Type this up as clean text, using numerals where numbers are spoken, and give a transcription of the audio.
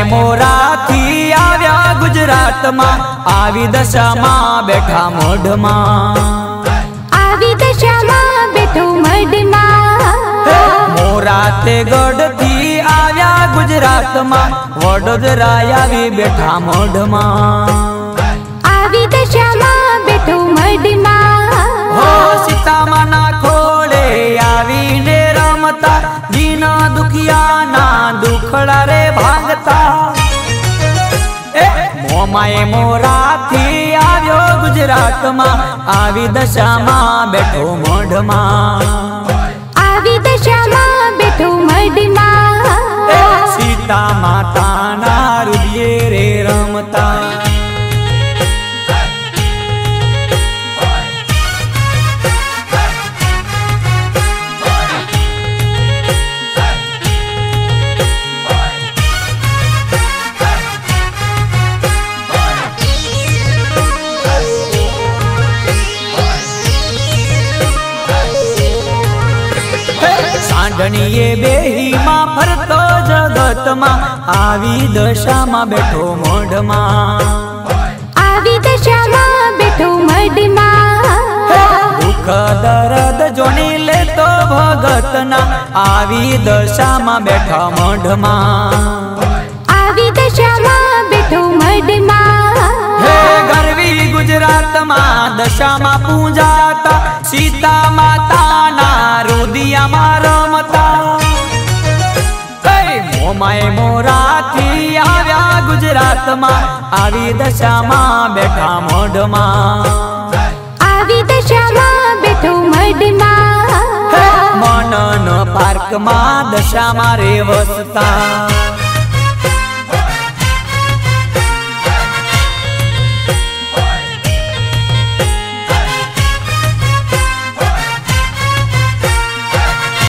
मोरा थी आव्या गुजरात मां आवी दशा मां बैठा मोढ़ मां आवी दशा मां बैठो मढ़ मां मोरा ते गढ़ थी आव्या गुजरात मां वडोदरा आवी बैठा मोढ़ मां आवी दशा मां बैठो मढ़ मां हो सीता माना खोड़े आवी ने रमता दीना दुखिया ना दुखड़ा रे भागता मोमाए मोरा थी आव्यो गुजरात मां आवी दशा मां बैठो मोढ़ मां आवी दशा मां बैठो मढ़ मां सीता माता ना हृदय रे रमता सांडणीए बेही मां फरतो जगत मां आवी दशा मां बैठो मोढ़ मां आवी दशा मां बैठो मढ़ मां दुख दर्द जोनी ले तो भगत ना आवी दशा मां बैठा मोढ़ मां आवी दशा मां बैठो मढ़ मां हे गरवी गुजरात मां दशा मां पूजाता सीता माता ना रुदिया मां रमता मोमाए मोरा थी आव्या गुजरात मां आवी दशा मां बैठा मोढ़ मां आवी दशा मां बैठो मढ़ मां मनन पार्क मां दशा मां रे वसता